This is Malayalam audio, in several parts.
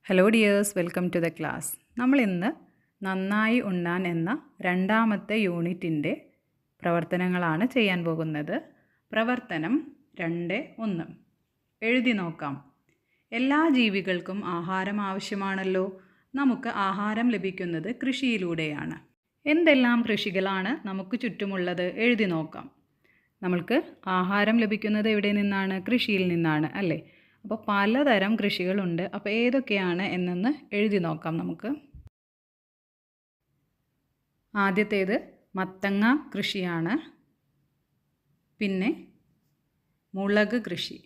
Hello dears, welcome to the class. നമ്മൾ ഇന്ന് നന്നായി ഉണ്ണാൻ എന്ന രണ്ടാമത്തെ യൂണിറ്റിൻ്റെ പ്രവർത്തനങ്ങളാണ് ചെയ്യാൻ പോകുന്നത്. പ്രവർത്തനം 2.1 എഴുതി നോക്കാം. എല്ലാ ജീവികൾക്കും ആഹാരം ആവശ്യമാണല്ലോ. നമുക്ക് ആഹാരം ലഭിക്കുന്നത് കൃഷിയിലൂടെയാണ്. എന്തെല്ലാം കൃഷികളാണ് നമുക്ക് ചുറ്റുമുള്ളത്? എഴുതി നോക്കാം. നമ്മൾക്ക് ആഹാരം ലഭിക്കുന്നത് എവിടെ നിന്നാണ്? കൃഷിയിൽ നിന്നാണ് അല്ലേ? അപ്പോൾ പലതരം കൃഷികളുണ്ട്. അപ്പോൾ ഏതൊക്കെയാണ് എന്നൊന്ന് എഴുതി നോക്കാം നമുക്ക്. ആദ്യത്തേത് മത്തങ്ങ കൃഷിയാണ്. പിന്നെ മുളക് കൃഷി.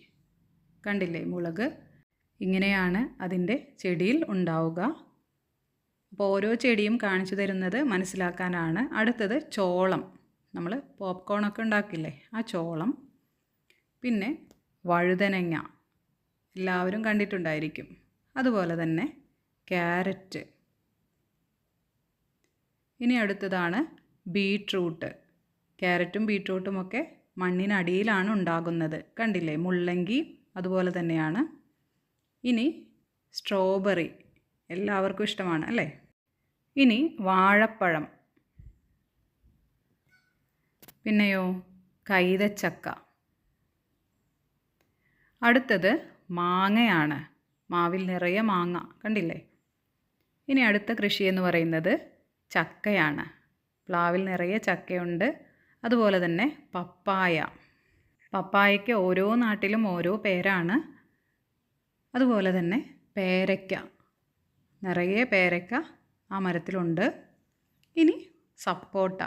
കണ്ടില്ലേ മുളക്? ഇങ്ങനെയാണ് അതിൻ്റെ ചെടിയിൽ ഉണ്ടാവുക. അപ്പോൾ ഓരോ ചെടിയും കാണിച്ചു തരുന്നത് മനസ്സിലാക്കാനാണ്. അടുത്തത് ചോളം. നമ്മൾ പോപ്കോണൊക്കെ ഉണ്ടാക്കില്ലേ, ആ ചോളം. പിന്നെ വഴുതനങ്ങ, എല്ലാവരും കണ്ടിട്ടുണ്ടായിരിക്കും. അതുപോലെ തന്നെ ക്യാരറ്റ്. ഇനി അടുത്തതാണ് ബീട്രൂട്ട്. ക്യാരറ്റും ബീട്രൂട്ടും ഒക്കെ മണ്ണിനടിയിലാണ് ഉണ്ടാകുന്നത്. കണ്ടില്ലേ? മുള്ളങ്കി അതുപോലെ തന്നെയാണ്. ഇനി സ്ട്രോബെറി, എല്ലാവർക്കും ഇഷ്ടമാണ് അല്ലേ? ഇനി വാഴപ്പഴം. പിന്നെയോ കൈതച്ചക്ക. അടുത്തത് മാങ്ങയാണ്. മാവിൽ നിറയെ മാങ്ങ, കണ്ടില്ലേ? ഇനി അടുത്ത കൃഷി എന്ന് പറയുന്നത് ചക്കയാണ്. പ്ലാവിൽ നിറയെ ചക്കയുണ്ട്. അതുപോലെ തന്നെ പപ്പായ. പപ്പായയ്ക്ക് ഓരോ നാട്ടിലും ഓരോ പേരാണ്. അതുപോലെ തന്നെ പേരയ്ക്ക, നിറയെ പേരയ്ക്ക ആ മരത്തിലുണ്ട്. ഇനി സപ്പോട്ട.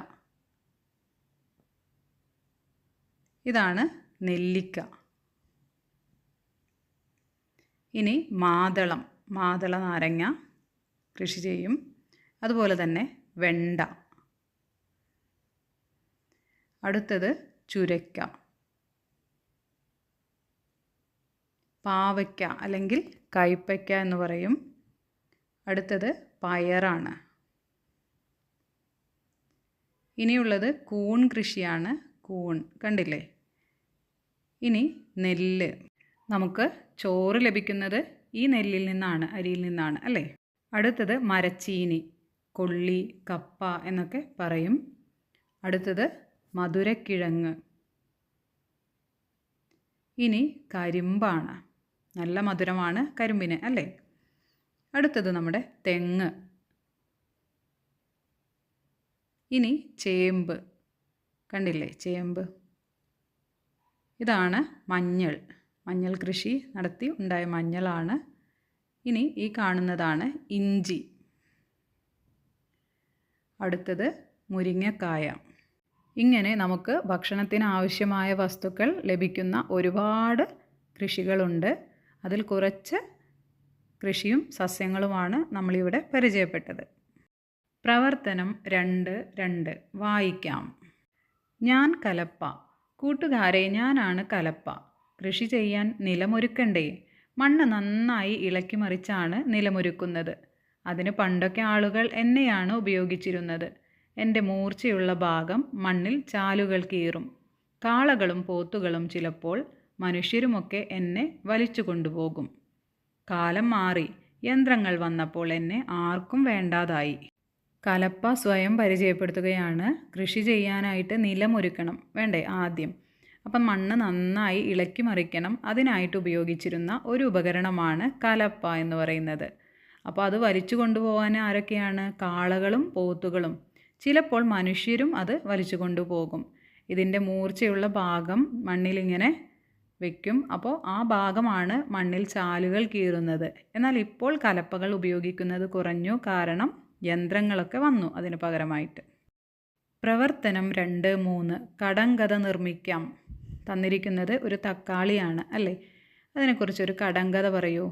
ഇതാണ് നെല്ലിക്ക. ഇനി മാതള നാരങ്ങ കൃഷി ചെയ്യും. അതുപോലെ തന്നെ വെണ്ട. അടുത്തത് ചുരയ്ക്ക, പാവയ്ക്ക അല്ലെങ്കിൽ കൈപ്പയ്ക്ക എന്ന് പറയും. അടുത്തത് പയറാണ്. ഇനിയുള്ളത് കൂൺ കൃഷിയാണ്. കൂൺ കണ്ടില്ലേ? ഇനി നെല്ല്. നമുക്ക് ചോറ് ലഭിക്കുന്നത് ഈ നെല്ലിൽ നിന്നാണ്, അരിയിൽ നിന്നാണ് അല്ലേ? അടുത്തത് മരച്ചീനി, കൊള്ളി, കപ്പ എന്നൊക്കെ പറയും. അടുത്തത് മധുരക്കിഴങ്ങ്. ഇനി കരിമ്പാണ്. നല്ല മധുരമാണ് കരിമ്പിന് അല്ലേ? അടുത്തത് നമ്മുടെ തെങ്ങ്. ഇനി ചേമ്പ്. കണ്ടില്ലേ ചേമ്പ്? ഇതാണ് മഞ്ഞൾ കൃഷി നടത്തി ഉണ്ടായ മഞ്ഞളാണ്. ഇനി ഈ കാണുന്നതാണ് ഇഞ്ചി. അടുത്തത് മുരിങ്ങക്കായ. ഇങ്ങനെ നമുക്ക് ഭക്ഷണത്തിന് ആവശ്യമായ വസ്തുക്കൾ ലഭിക്കുന്ന ഒരുപാട് കൃഷികളുണ്ട്. അതിൽ കുറച്ച് കൃഷിയും സസ്യങ്ങളുമാണ് നമ്മളിവിടെ പരിചയപ്പെട്ടത്. പ്രവർത്തനം 2.2 വായിക്കാം. ഞാൻ കലപ്പ. കൂട്ടുകാരെ, ഞാനാണ് കലപ്പ. കൃഷി ചെയ്യാൻ നിലമൊരുക്കണ്ടേ? മണ്ണ് നന്നായി ഇളക്കി മറിച്ചാണ് നിലമൊരുക്കുന്നത്. അതിന് പണ്ടൊക്കെ ആളുകൾ എന്നെയാണ് ഉപയോഗിച്ചിരുന്നത്. എൻ്റെ മൂർച്ചയുള്ള ഭാഗം മണ്ണിൽ ചാലുകൾ കീറും. കാളകളും പോത്തുകളും ചിലപ്പോൾ മനുഷ്യരുമൊക്കെ എന്നെ വലിച്ചു കൊണ്ടുപോകും. കാലം മാറി. യന്ത്രങ്ങൾ വന്നപ്പോൾ എന്നെ ആർക്കും വേണ്ടാതായി. കലപ്പ സ്വയം പരിചയപ്പെടുത്തുകയാണ്. കൃഷി ചെയ്യാനായിട്ട് നിലമൊരുക്കണം വേണ്ടേ ആദ്യം? അപ്പം മണ്ണ് നന്നായി ഇളക്കി മറിക്കണം. അതിനായിട്ട് ഉപയോഗിച്ചിരുന്ന ഒരു ഉപകരണമാണ് കലപ്പ എന്ന് പറയുന്നത്. അപ്പോൾ അത് വലിച്ചു കൊണ്ടുപോകാൻ ആരൊക്കെയാണ്? കാളകളും പോത്തുകളും. ചിലപ്പോൾ മനുഷ്യരും അത് വലിച്ചു കൊണ്ടുപോകും. ഇതിൻ്റെ മൂർച്ചയുള്ള ഭാഗം മണ്ണിലിങ്ങനെ വയ്ക്കും. അപ്പോൾ ആ ഭാഗമാണ് മണ്ണിൽ ചാലുകൾ കീറുന്നത്. എന്നാൽ ഇപ്പോൾ കലപ്പകൾ ഉപയോഗിക്കുന്നത് കുറഞ്ഞു. കാരണം യന്ത്രങ്ങളൊക്കെ വന്നു അതിന് പകരമായിട്ട്. പ്രവർത്തനം 2.3 കടങ്കഥ നിർമ്മിക്കാം. തന്നിരിക്കുന്നത് ഒരു തക്കാളിയാണ് അല്ലേ? അതിനെക്കുറിച്ചൊരു കടങ്കഥ പറയൂ.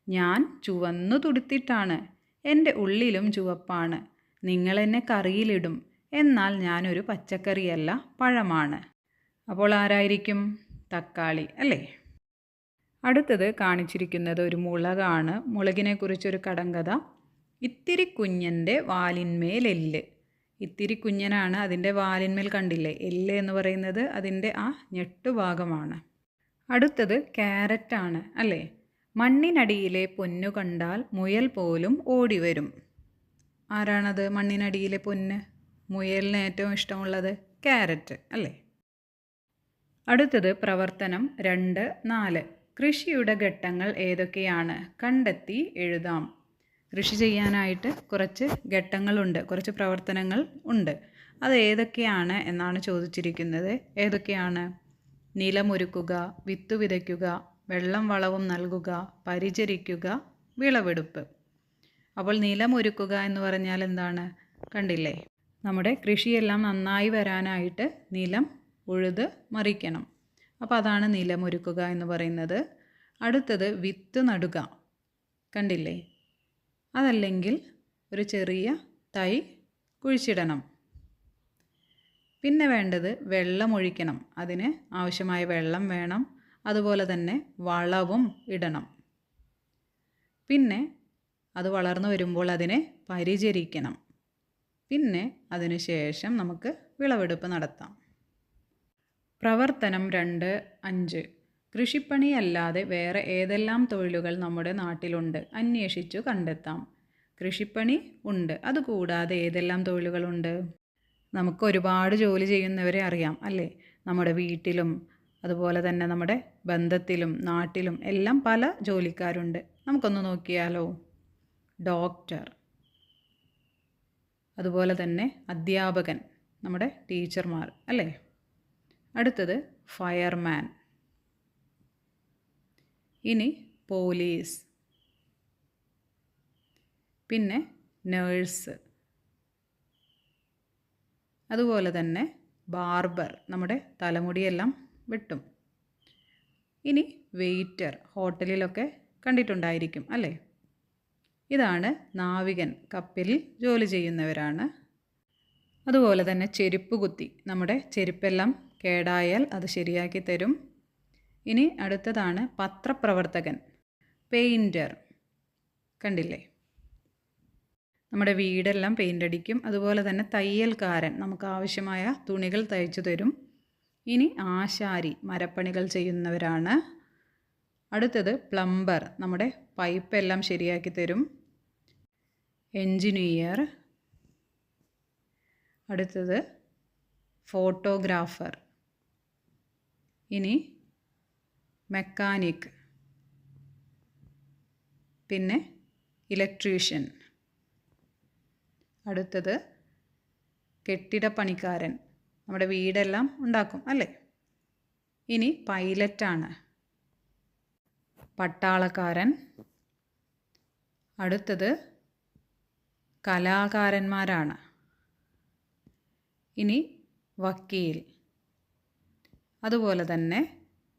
ഞാൻ ചുവന്നു തുടുത്തിട്ടാണ്. എൻ്റെ ഉള്ളിലും ചുവപ്പാണ്. നിങ്ങളെന്നെ കറിയിലിടും. എന്നാൽ ഞാനൊരു പച്ചക്കറിയല്ല, പഴമാണ്. അപ്പോൾ ആരായിരിക്കും? തക്കാളി അല്ലേ? അടുത്തത് കാണിച്ചിരിക്കുന്നത് ഒരു മുളകാണ്. മുളകിനെക്കുറിച്ചൊരു കടങ്കഥ. ഇത്തിരി കുഞ്ഞൻ്റെ വാലിന്മേലെല്ല്. ഇത്തിരി കുഞ്ഞനാണ്, അതിൻ്റെ വാലിന്മേൽ കണ്ടില്ലേ എല്ല് എന്ന് പറയുന്നത് അതിൻ്റെ ആ ഞെട്ടുഭാഗമാണ്. അടുത്തത് ക്യാരറ്റാണ് അല്ലേ? മണ്ണിനടിയിലെ പൊന്നു കണ്ടാൽ മുയൽ പോലും ഓടിവരും. ആരാണത് മണ്ണിനടിയിലെ പൊന്ന്? മുയലിന് ഏറ്റവും ഇഷ്ടമുള്ളത് ക്യാരറ്റ് അല്ലേ? അടുത്തത് പ്രവർത്തനം 2-4. കൃഷിയുടെ ഘട്ടങ്ങൾ ഏതൊക്കെയാണ്? കണ്ടെത്തി എഴുതാം. കൃഷി ചെയ്യാനായിട്ട് കുറച്ച് ഘട്ടങ്ങളുണ്ട്, കുറച്ച് പ്രവർത്തനങ്ങൾ ഉണ്ട്. അത് ഏതൊക്കെയാണ് എന്നാണ് ചോദിച്ചിരിക്കുന്നത്. ഏതൊക്കെയാണ്? നിലമൊരുക്കുക, വിത്ത് വിതയ്ക്കുക, വെള്ളം വളവും നൽകുക, പരിചരിക്കുക, വിളവെടുപ്പ്. അപ്പോൾ നിലമൊരുക്കുക എന്ന് പറഞ്ഞാൽ എന്താണ്? കണ്ടില്ലേ, നമ്മുടെ കൃഷിയെല്ലാം നന്നായി വരാനായിട്ട് നിലം ഉഴുത് മറിക്കണം. അപ്പോൾ അതാണ് നിലമൊരുക്കുക എന്ന് പറയുന്നത്. അടുത്തത് വിത്ത് നടുക, കണ്ടില്ലേ? അതല്ലെങ്കിൽ ഒരു ചെറിയ തൈ കുഴിച്ചിടണം. പിന്നെ വേണ്ടത് വെള്ളമൊഴിക്കണം. അതിന് ആവശ്യമായ വെള്ളം വേണം. അതുപോലെ തന്നെ വളവും ഇടണം. പിന്നെ അത് വളർന്നു വരുമ്പോൾ അതിനെ പരിചരിക്കണം. പിന്നെ അതിന് ശേഷം നമുക്ക് വിളവെടുപ്പ് നടത്താം. പ്രവർത്തനം 2-5. കൃഷിപ്പണിയല്ലാതെ വേറെ ഏതെല്ലാം തൊഴിലുകൾ നമ്മുടെ നാട്ടിലുണ്ട്? അന്വേഷിച്ചു കണ്ടെത്താം. കൃഷിപ്പണി ഉണ്ട്, അതുകൂടാതെ ഏതെല്ലാം തൊഴിലുകളുണ്ട്? നമുക്ക് ഒരുപാട് ജോലി ചെയ്യുന്നവരെ അറിയാം അല്ലേ? നമ്മുടെ വീട്ടിലും അതുപോലെ തന്നെ നമ്മുടെ ബന്ധത്തിലും നാട്ടിലും എല്ലാം പല ജോലിക്കാരുണ്ട്. നമുക്കൊന്ന് നോക്കിയാലോ? ഡോക്ടർ, അതുപോലെ തന്നെ അധ്യാപകൻ, നമ്മുടെ ടീച്ചർമാർ അല്ലേ? അടുത്തത് ഫയർമാൻ. ഇനി പോലീസ്, പിന്നെ നേഴ്സ്, അതുപോലെ തന്നെ ബാർബർ, നമ്മുടെ തലമുടിയെല്ലാം വെട്ടും. ഇനി വെയിറ്റർ, ഹോട്ടലിലൊക്കെ കണ്ടിട്ടുണ്ടായിരിക്കും അല്ലേ? ഇതാണ് നാവികൻ, കപ്പലിൽ ജോലി ചെയ്യുന്നവരാണ്. അതുപോലെ തന്നെ ചെരുപ്പ് കുത്തി, നമ്മുടെ ചെരുപ്പെല്ലാം കേടായാൽ അത് ശരിയാക്കി തരും. ഇനി അടുത്തതാണ് പത്രപ്രവർത്തകൻ, പെയിൻറ്റർ, കണ്ടില്ലേ? നമ്മുടെ വീടെല്ലാം പെയിൻ്റ് അടിക്കും. അതുപോലെ തന്നെ തയ്യൽക്കാരൻ, നമുക്ക് ആവശ്യമായ തുണികൾ തയ്ച്ചു തരും. ഇനി ആശാരി, മരപ്പണികൾ ചെയ്യുന്നവരാണ്. അടുത്തത് പ്ലംബർ, നമ്മുടെ പൈപ്പെല്ലാം ശരിയാക്കി തരും. എൻജിനീയർ, അടുത്തത് ഫോട്ടോഗ്രാഫർ. ഇനി മെക്കാനിക്, പിന്നെ ഇലക്ട്രീഷ്യൻ. അടുത്തത് കെട്ടിടപ്പണിക്കാരൻ, നമ്മുടെ വീടെല്ലാം ഉണ്ടാക്കും അല്ലേ? ഇനി പൈലറ്റാണ്, പട്ടാളക്കാരൻ. അടുത്തത് കലാകാരന്മാരാണ്. ഇനി വക്കീൽ, അതുപോലെ തന്നെ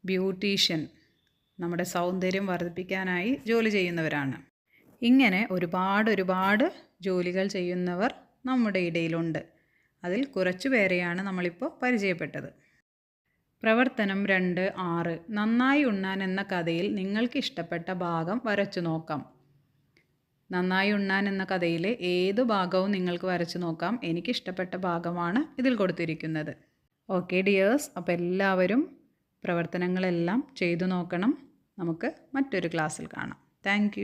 ബ്യൂട്ടീഷ്യൻ, നമ്മുടെ സൗന്ദര്യം വർദ്ധിപ്പിക്കാനായി ജോലി ചെയ്യുന്നവരാണ്. ഇങ്ങനെ ഒരുപാട് ജോലികൾ ചെയ്യുന്നവർ നമ്മുടെ ഇടയിലുണ്ട്. അതിൽ കുറച്ചു പേരെയാണ് നമ്മളിപ്പോൾ പരിചയപ്പെട്ടത്. പ്രവർത്തനം 2-6. നന്നായി ഉണ്ണാൻ എന്ന കഥയിൽ നിങ്ങൾക്ക് ഇഷ്ടപ്പെട്ട ഭാഗം വരച്ചു നോക്കാം. നന്നായി ഉണ്ണാൻ എന്ന കഥയിലെ ഏതു ഭാഗവും നിങ്ങൾക്ക് വരച്ചു നോക്കാം. എനിക്കിഷ്ടപ്പെട്ട ഭാഗമാണ് ഇതിൽ കൊടുത്തിരിക്കുന്നത്. ഓക്കെ ഡിയേഴ്സ്, അപ്പോൾ എല്ലാവരും പ്രവർത്തനങ്ങളെല്ലാം ചെയ്തു നോക്കണം. നമുക്ക് മറ്റൊരു ക്ലാസ്സിൽ കാണാം. താങ്ക്